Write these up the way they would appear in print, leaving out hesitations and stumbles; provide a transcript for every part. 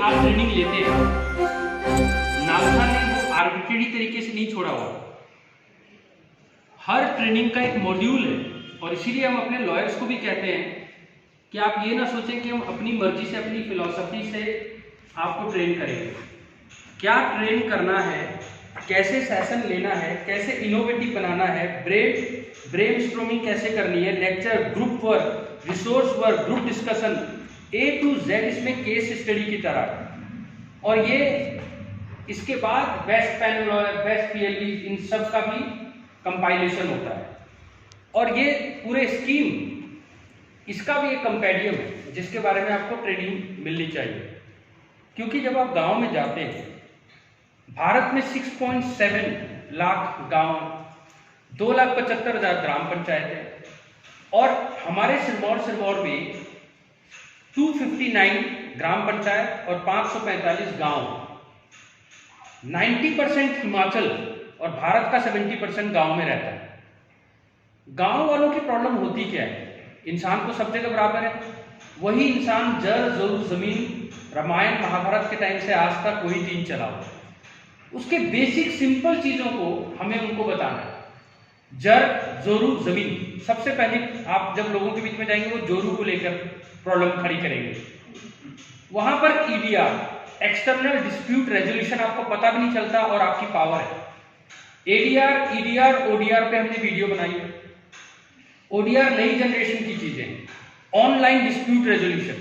आप ट्रेनिंग लेते हैं, नालसा ने वो आर्बिट्रेरी तरीके से नहीं छोड़ा हुआ। हर ट्रेनिंग का एक मॉड्यूल है, और इसीलिए हम अपने लॉयर्स को भी कहते हैं कि आप ये ना सोचें कि हम अपनी मर्जी से, अपनी फिलॉसफी से आपको ट्रेन करेंगे। क्या ट्रेन करना है, कैसे सेशन लेना है, कैसे इनोवेटिव बनाना है, ब्रेनस्टॉर्मिंग कैसे करनी है, lecture, group work, resource work, group discussion, A to Z इसमें केस स्टडी की तरह। और ये इसके बाद best panel lawyer, best PLV, इन सब का भी कंपाइलेशन होता है। और ये पूरे स्कीम, इसका भी एक कंपेडियम है जिसके बारे में आपको ट्रेनिंग मिलनी चाहिए। क्योंकि जब आप गांव में जाते हैं, भारत में 6.7 लाख गांव, 2,75,000 ग्राम पंचायत है, और हमारे सिरमौर में 259 ग्राम पंचायत और 545 गांव। 90% हिमाचल और भारत का 70% गांव में रहता है। गांव वालों की प्रॉब्लम होती क्या है? इंसान तो सब जगह बराबर है, वही इंसान जर जरूर जमीन, रामायण महाभारत के टाइम से आज तक वही दिन चला हुआ। उसके बेसिक सिंपल चीजों को हमें उनको बताना है। जर जोरू जमीन, सबसे पहले आप जब लोगों के बीच में जाएंगे वो जोरू को लेकर प्रॉब्लम खड़ी करेंगे। वहां पर EDR, एक्सटर्नल डिस्प्यूट रेजोल्यूशन, आपको पता भी नहीं चलता और आपकी पावर है। ADR, EDR, ODR पे हमने वीडियो बनाई है। ODR नई जनरेशन की चीजें, ऑनलाइन डिस्प्यूट रेजोल्यूशन।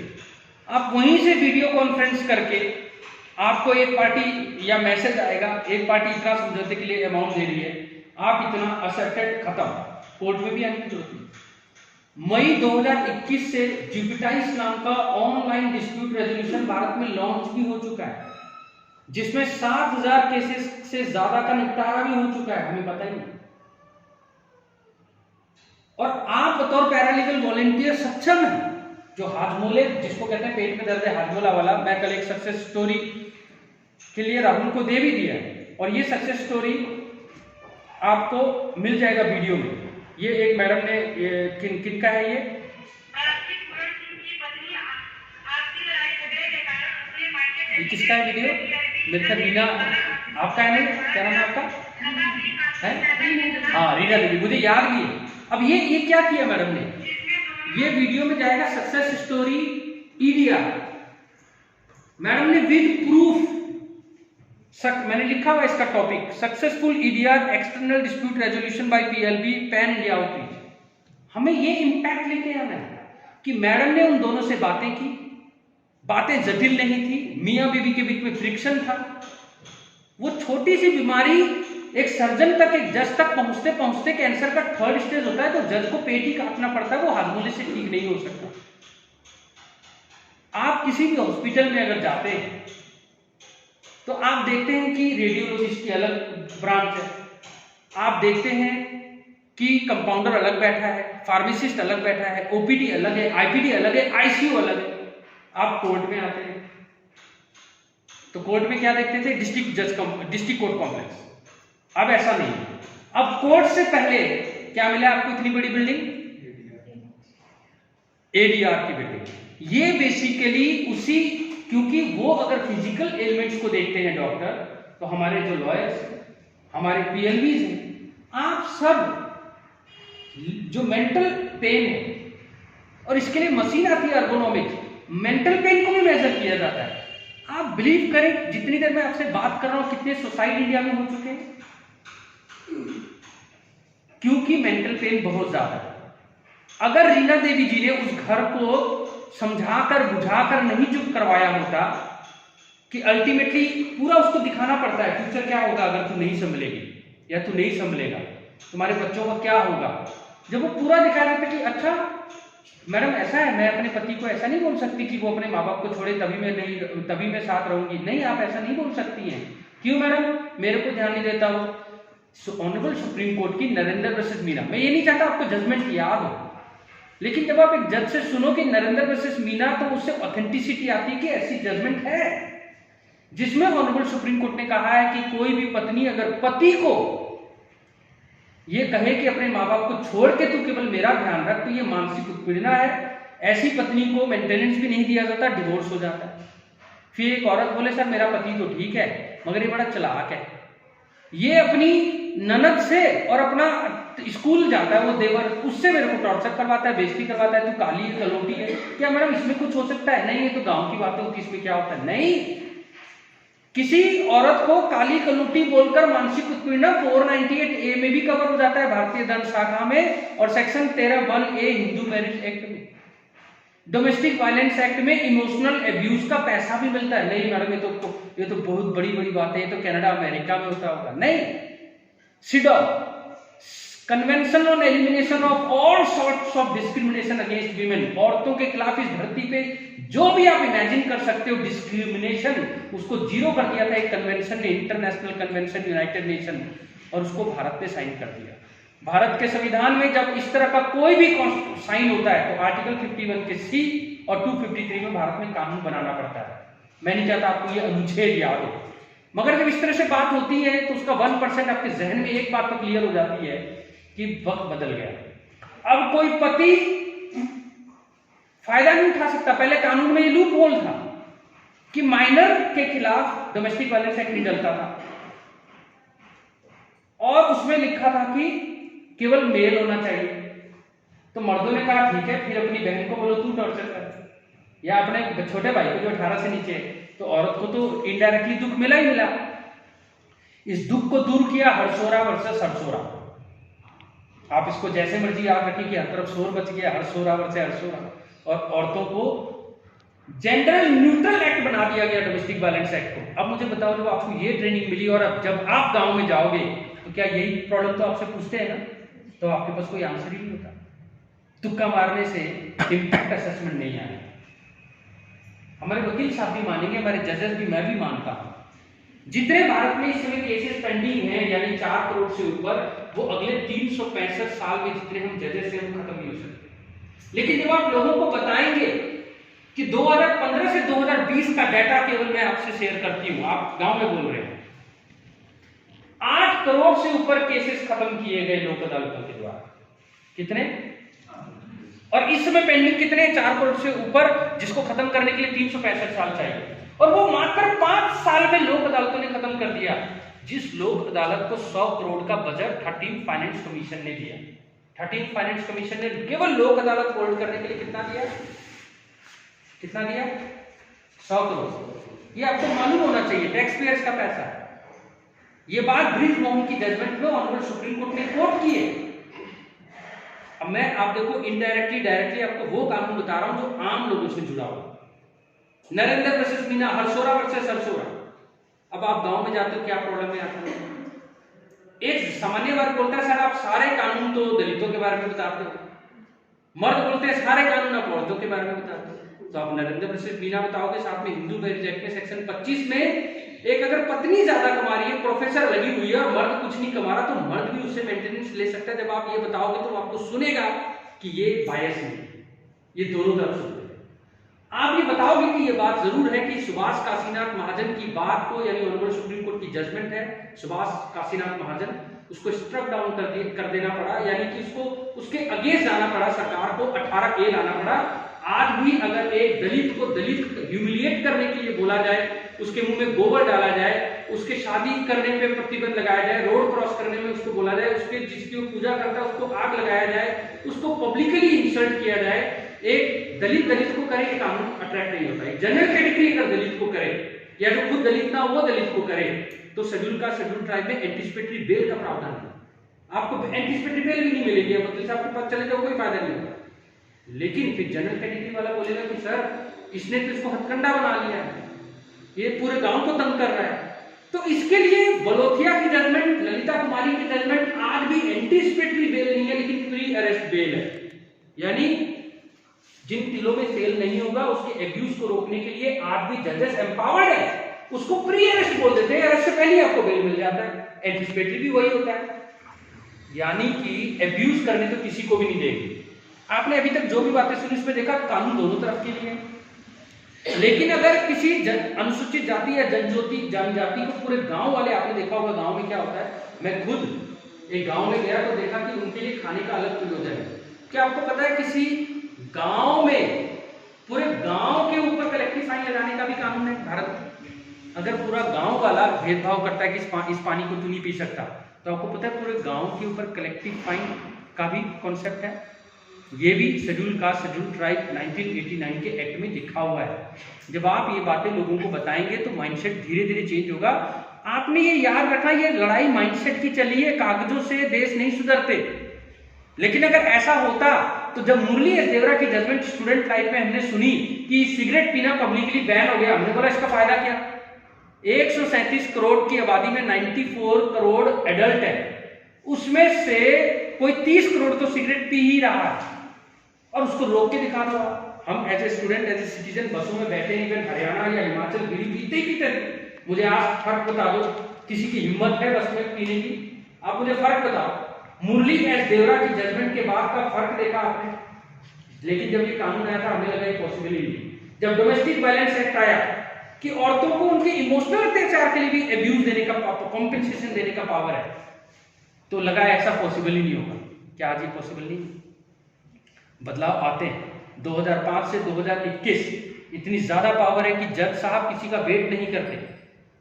आप वहीं से वीडियो कॉन्फ्रेंस करके आपको एक पार्टी या मैसेज आएगा, एक पार्टी इतना समझौते के लिए अमाउंट दे रही है, आप इतना असर्टेड, खत्म, कोर्ट में भी आने की जरूरत नहीं। मई 2021 से जुपिटाइस नाम का ऑनलाइन डिस्प्यूट रेजोल्यूशन भारत में लॉन्च भी हो चुका है, जिसमें 7,000 केसेस से ज्यादा का निपटारा भी हो चुका है, हमें पता ही नहीं। और आप बतौर पैरालीगल वॉलंटियर सक्षम है, जो हाजमोले, जिसको कहते हैं पेट में दर्द है हाजमोला वाला, मैं कल एक सक्सेस स्टोरी के लिए राहुल को दे भी दिया है, और ये सक्सेस स्टोरी आपको मिल जाएगा वीडियो में। ये एक मैडम ने, किन का है ये? किसका है वीडियो? मेरे ख्याल रीना, आपका है नहीं? क्या नाम है आपका? है? हाँ, रीना देवी, मुझे याद भी है। अब ये क्या किया मैडम ने? ये वीडियो में जाएगा सक्सेस स्टोरी EDR। मैडम ने विद प्रूफ, मैंने लिखा हुआ इसका topic, successful EDR external dispute resolution bye PLB pan India outreach. हमें ये इंपैक्ट लेके आना है कि मैडम ने उन दोनों से बातें की, बातें जटिल नहीं थी, मियां बीवी के बीच में फ्रिक्शन था। वो छोटी सी बीमारी एक सर्जन तक, एक जज तक पहुंचते पहुंचते कैंसर का 3rd स्टेज होता है, तो जज को पेट ही काटना पड़ता है, वो हाजमोले से ठीक नहीं हो सकता। आप किसी भी हॉस्पिटल में अगर जाते हैं तो आप देखते हैं कि रेडियोलॉजिस्ट की अलग ब्रांच है, आप देखते हैं कि कंपाउंडर अलग बैठा है, फार्मासिस्ट अलग बैठा है, OPD अलग है, IPD अलग है, ICU अलग है। आप कोर्ट में आते हैं तो कोर्ट में क्या देखते थे? District court complex. अब ऐसा नहीं है। अब कोर्ट से पहले क्या मिला आपको? इतनी बड़ी बिल्डिंग, ADR की बिल्डिंग। ये बेसिकली उसी, क्योंकि वो अगर फिजिकल एलिमेंट्स को देखते हैं डॉक्टर, तो हमारे जो लॉयर्स, हमारे PLVs हैं, आप सब जो मेंटल पेन है, और इसके लिए मशीन आती है अर्गोनॉमिक्स, मेंटल पेन को भी मेजर किया जाता है। आप बिलीव करें, जितनी देर मैं आपसे बात कर रहा हूं, कितने सुसाइड इंडिया में हो चुके हैं, क्योंकि मेंटल पेन बहुत ज्यादा है। अगर रीना देवी जी ने उस घर को समझाकर बुझाकर नहीं चुप करवाया होता, कि अल्टीमेटली पूरा उसको दिखाना पड़ता है फ्यूचर क्या होगा अगर तू नहीं संभलेगी या तू नहीं संभलेगा, तुम्हारे बच्चों का क्या होगा। जब वो पूरा दिखा देते कि अच्छा मैडम ऐसा है, मैं अपने पति को ऐसा नहीं बोल सकती कि वो अपने माँ बाप को छोड़े तभी मैं साथ रहूंगी। नहीं, आप ऐसा नहीं बोल सकती हैं। क्यों मैडम? मेरे को ध्यान नहीं देता हो। ऑनरेबल सुप्रीम कोर्ट की नरेंद्र वर्सेस मीना, मैं ये नहीं चाहता आपको जजमेंट याद हो, लेकिन जब आप एक जज से सुनो कि नरेंद्र वर्सेस मीना, तो उससे ऑथेंटिसिटी आती है कि ऐसी जजमेंट है जिसमें ऑनरेबल सुप्रीम कोर्ट ने कहा है कि कोई भी पत्नी अगर पति को ये कहे कि अपने माँ बाप को छोड़ के तू केवल मेरा ध्यान रख, तो ये मानसिक उत्पीड़ना है। ऐसी पत्नी को मेंटेनेंस भी नहीं दिया जाता, डिवोर्स हो जाता है। फिर एक औरत बोले सर मेरा पति तो ठीक है मगर ये बड़ा चालाक है, ये अपनी ननद से और अपना स्कूल जाता है वो देवर, उससे मेरे को टॉर्चर करवाता है, बेइज्जती करवाता है, तू काली है कलोटी है। क्या मैडम इसमें कुछ हो सकता है? नहीं, ये तो गांव की बातें होती है, इसमें क्या होता है? नहीं, किसी औरत को काली कलूटी बोलकर मानसिक उत्पीड़न 498A में भी कवर हो जाता है भारतीय दंड शाखा में, और section 13(1)A Hindu marriage act में। डोमेस्टिक वायलेंस एक्ट में इमोशनल एब्यूज का पैसा भी मिलता है। नहीं मैडम ये तो बहुत बड़ी बड़ी बात है, ये तो कनाडा अमेरिका में होता होगा। नहीं, CEDAW convention on elimination of all sorts of discrimination against women, औरतों के खिलाफ इस धरती पे जो भी आप इमेजिन कर सकते हो डिस्क्रिमिनेशन, उसको जीरो कर दिया था एक कन्वेंशन ने, इंटरनेशनल कन्वेंशन यूनाइटेड नेशन, और उसको भारत ने साइन कर दिया। भारत के संविधान में जब इस तरह का कोई भी साइन होता है तो आर्टिकल 51 के C और 253 में भारत में कानून बनाना पड़ता है। मैं नहीं चाहता आपको ये अनुच्छेद याद हो, मगर जब इस तरह से बात होती है तो उसका 1% आपके जहन में एक बात तो क्लियर हो जाती है कि वक्त बदल गया। अब कोई पति फायदा नहीं उठा सकता। पहले कानून में ये लूप होल था कि माइनर के खिलाफ डोमेस्टिक वायलेंस एक्ट नहीं डलता था, और उसमें लिखा था कि केवल मेल होना चाहिए। तो मर्दों ने कहा ठीक है, फिर अपनी बहन को बोलो तू टॉर्चर कर, या अपने छोटे भाई को जो 18 से नीचे, तो औरत को तो इनडायरेक्टली दुख मिला ही मिला। इस दुख को दूर किया हरसोरा वर्सेस हरसोरा। आप इसको जैसे मर्जी याद रखिए कि हर तरफ शोर बच गया, हरसोरा वर्सेस हरसोरा, और औरतों को जेंडर न्यूट्रल एक्ट बना दिया गया डोमेस्टिक वायलेंस एक्ट को। अब मुझे बताओ, जब आपको ये ट्रेनिंग मिली और अब जब आप गांव में जाओगे तो क्या यही प्रॉब्लम तो आपसे पूछते हैं ना, तो आपके पास कोई आंसर ही नहीं होता। तुक्का मारने से इम्पैक्ट असेसमेंट नहीं आया। हमारे वकील साहब भी मानेंगे, हमारे जजेस भी, मैं भी मानता हूं, जितने भारत में इस समय केसेस पेंडिंग हैं यानी 4 करोड़ से ऊपर, वो अगले 365 साल में जितने हम जजेस हैं वो खत्म नहीं हो सकते। लेकिन जब आप लोगों को बताएंगे कि 2015 से 2020 का डाटा केवल मैं आपसे शेयर करती हूं, आप गांव में बोल रहे हैं, 8 करोड़ से ऊपर केसेस खत्म किए गए लोक अदालतों के द्वारा। कितने? और इस समय पेंडिंग कितने? 4 करोड़ से ऊपर, जिसको खत्म करने के लिए 365 साल चाहिए, और वो मात्र 5 साल में लोक अदालतों ने खत्म कर दिया। जिस लोक अदालत को 100 करोड़ का बजट 13th फाइनेंस कमीशन ने दिया, 13th फाइनेंस कमीशन ने केवल लोक अदालत होल्ड करने के लिए कितना दिया? कितना दिया? 100 करोड़। ये आपको मालूम होना चाहिए, टैक्स पेयर्स का पैसा है। ये बात ब्रिज मोहन की जजमेंट में ऑनरेबल सुप्रीम कोर्ट ने कोट की है। अब मैं आप देखो इनडायरेक्टली डायरेक्टली आपको वो कानून बता रहा हूं जो आम लोगों से जुड़ा हुआ। Narendra versus Meena, Harsora versus Harsora. अब आप गांव में जाते हो, क्या प्रॉब्लम है आता है? एक सामान्य वर्ग बोलता है सर आप सारे कानून तो दलितों के बारे में बताते हो, मर्द बोलते हैं सारे कानून आप औरतों के बारे में बताते हो। तो आप नरेंद्र वर्सेस मीना बताओगे, साथ में हिंदू मैरिज एक्ट में सेक्शन 25 में एक अगर पत्नी ज्यादा कमा रही है, प्रोफेसर लगी हुई है, और मर्द कुछ नहीं कमा रहा, तो मर्द भी उससे मेंटेनेंस ले सकता है। जब आप ये बताओगे तो आपको सुनेगा कि ये बायस नहीं, ये दोनों तरफ सुनते हैं। आप ये बताओगे कि ये बात जरूर है कि सुभाष काशीनाथ महाजन की बात को, यानी ऑनरेबल सुप्रीम कोर्ट की जजमेंट है सुभाष काशीनाथ महाजन, उसको स्ट्रक डाउन कर देना पड़ा, यानी कि उसको उसके अगेंस्ट जाना पड़ा, सरकार को 18A लाना पड़ा। आज भी अगर एक दलित को दलित ह्यूमिलिएट करने के लिए बोला जाए, उसके मुंह में गोबर डाला जाए, उसके शादी करने पे प्रतिबंध लगाया जाए, रोड क्रॉस करने में उसको बोला जाए, उसके जिसकी वो पूजा करता है उसको आग लगाया जाए, उसको पब्लिकली इंसल्ट किया जाए, एक दलित को करे, ये कानून अट्रैक्ट नहीं होता है। जनरल कैटेगरी अगर दलित को करे, या जो खुद दलित ना वो दलित को करे, तो शेड्यूल ट्राइब में एंटिसिपेटरी बेल का प्रावधान है। आपको एंटिसिपेटरी बेल भी नहीं मिलेगी, वकील साहब के पास चले जाओ, कोई फायदा नहीं होगा। लेकिन फिर जनरल कैटेगरी वाला बोलेगा कि सर इसने तो इसको हथकंडा बना लिया है, ये पूरे गांव को तंग कर रहा है। तो इसके लिए बलोथिया की जजमेंट, ललिता कुमारी की जजमेंट आज भी एंटिसिपेटरी बेल नहीं है, लेकिन प्री अरेस्ट बेल है। यानी जिन तिलों में तेल नहीं होगा उसके एब्यूज को रोकने के लिए आज भी जजेस एम्पावर्ड है, उसको प्री अरेस्ट बोल देते हैं, अरेस्ट से पहले आपको बेल मिल जाता है। एंटिसिपेटरी भी वही होता है, यानी कि एब्यूज करने तो किसी को भी नहीं देगी। आपने अभी तक जो भी बातें सुनी उसमें देखा कानून दोनों तरफ के लिए। लेकिन अगर किसी अनुसूचित जाति या जनजाति को पूरे गांव वाले, आपने देखा होगा गांव में क्या होता है, मैं खुद एक गांव में गया तो देखा कि उनके लिए खाने का अलग प्रयोजन है। क्या आपको पता है किसी गांव में पूरे गांव के ऊपर कलेक्टिव फाइन लगाने का भी कानून है भारत अगर पूरा गांव वाला भेदभाव करता है कि इस पानी को तू नहीं पी सकता, तो आपको पता है पूरे गांव के ऊपर कलेक्टिव फाइन का भी कॉन्सेप्ट है। ये भी शेड्यूल कास्ट शेड्यूल ट्राइब 1989 के एक्ट में लिखा हुआ है। जब आप ये बातें लोगों को बताएंगे तो माइंडसेट धीरे धीरे चेंज होगा। आपने ये याद रखना, ये लड़ाई माइंडसेट की चली है, कागजों से देश नहीं सुधरते। लेकिन अगर ऐसा होता तो जब मुरली एस देवरा की जजमेंट स्टूडेंट लाइफ में हमने सुनी कि सिगरेट पीना पब्लिकली बैन हो गया, हमने बोला इसका फायदा क्या? 137 करोड़ की आबादी में 94 करोड़ एडल्ट है, उसमें से कोई 30 करोड़ तो सिगरेट पी ही रहा है और उसको रोक के दिखा दो। हम as a student as a citizen बसों में बैठे हैं, इवन हरियाणा या हिमाचल बीड़ी पीते ही पीते हैं। मुझे आप फर्क बता दो, किसी की हिम्मत है बस में पीने की? आप मुझे फर्क बताओ। मुरली एस देवरा की जजमेंट के बाद का फर्क देखा आपने? लेकिन जब ये कानून आया था हमें लगा ये पॉसिबल ही नहीं। जब डोमेस्टिक वायलेंस एक्ट आया कि औरतों को उनके इमोशनल अत्याचार के लिए भी अब्यूज देने का, कॉम्पेंसेशन देने का पावर है, तो लगा ऐसा पॉसिबल ही नहीं होगा। क्या आज ये पॉसिबल नहीं? बदलाव आते हैं। 2005 से 2021 इतनी ज्यादा पावर है कि जज साहब किसी का वेट नहीं करते।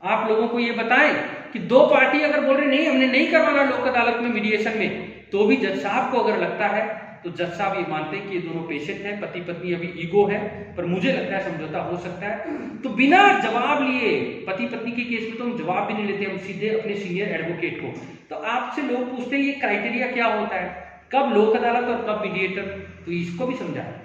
आप लोगों को ये बताएं कि दो पार्टी अगर बोल रहे नहीं हमने नहीं करवाना लोक अदालत में मीडिएशन में, तो भी जज साहब को अगर लगता है तो जज साहब ये मानते हैं कि ये दोनों पेशेंट हैं, पति पत्नी अभी ईगो है, पर मुझे लगता है समझौता हो सकता है। तो बिना जवाब लिए, पति पत्नी के केस में तो हम जवाब भी नहीं लेते, हम सीधे अपने सीनियर एडवोकेट को। तो आपसे लोग पूछते हैं ये क्राइटेरिया क्या होता है, कब लोक अदालत और कब मीडिएटर, तो इसको भी समझाया।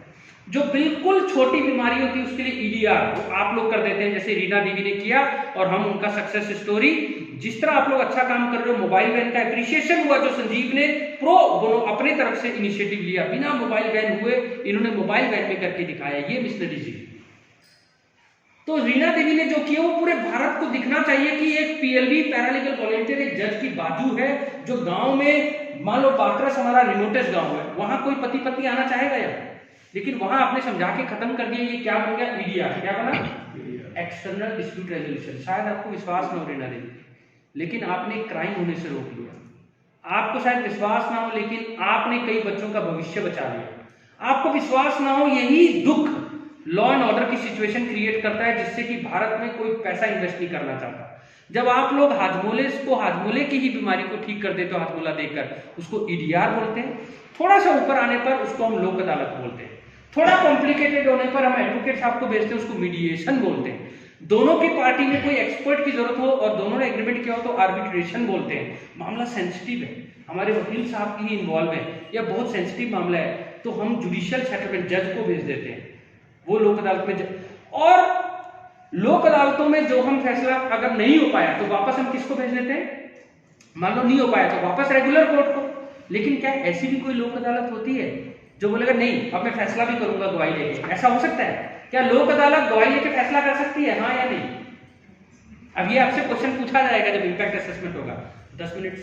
जो बिल्कुल छोटी बीमारी होती है उसके लिए ईडीआर वो आप लोग कर देते हैं, जैसे रीना देवी ने किया, और हम उनका सक्सेस स्टोरी, जिस तरह आप लोग अच्छा काम कर रहे हो, मोबाइल वैन का एप्रिसिएशन हुआ जो संजीव ने प्रो बोनो अपने तरफ से इनिशिएटिव लिया, बिना मोबाइल वैन हुए इन्होंने मोबाइल वैन में करके दिखाया, ये मिशनरी जी। तो रीना देवी ने जो किया वो पूरे भारत को दिखना चाहिए कि एक पीएलबी पैरालीगल वॉलंटियर एक जज की बाजू है, जो गांव में, मान लो बाटरस हमारा रिमोटेस्ट गांव है, वहां कोई पति पत्नी आना चाहेगा यार, लेकिन वहां आपने समझा के खत्म कर दिया। ये क्या बन गया? ईडीआर। क्या बना? External dispute resolution. शायद आपको विश्वास न हो रीना देवी, लेकिन आपने क्राइम होने से रोक लिया। आपको शायद विश्वास ना हो, लेकिन आपने कई बच्चों का भविष्य बचा लिया। आपको विश्वास ना हो, यही दुख लॉ एंड ऑर्डर की सिचुएशन क्रिएट करता है, जिससे कि भारत में कोई पैसा इन्वेस्ट नहीं करना चाहता। जब आप लोग हाजमोले की ही बीमारी को ठीक कर देते हो, हाजमोला देकर, उसको ईडीआर बोलते हैं। थोड़ा सा ऊपर आने पर उसको हम लोक अदालत बोलते हैं। थोड़ा कॉम्प्लिकेटेड होने पर हम एडवोकेट साहब को भेजते हैं, उसको मीडिएशन बोलते हैं। दोनों की पार्टी में कोई एक्सपर्ट की जरूरत हो और दोनों ने एग्रीमेंट किया हो तो आर्बिट्रेशन बोलते हैं। मामला सेंसिटिव है, हमारे वकील साहब की ही इन्वॉल्व है, या बहुत सेंसिटिव मामला है, तो हम जुडिशियल सेटलमेंट जज को भेज देते हैं, वो लोक अदालत में। और लोक अदालतों में जो हम फैसला अगर नहीं हो पाया तो वापस हम किसको भेज देते हैं? मान लो नहीं हो पाया तो वापस रेगुलर कोर्ट को। लेकिन क्या ऐसी भी कोई लोक अदालत होती है जो बोलेगा नहीं अब मैं फैसला भी करूंगा गवाही लेके? ऐसा हो सकता है? क्या लोक अदालत गवाही लेके फैसला कर सकती है, हाँ या नहीं? अब ये आपसे क्वेश्चन पूछा जाएगा जब इंपैक्ट असेसमेंट होगा। 10 मिनट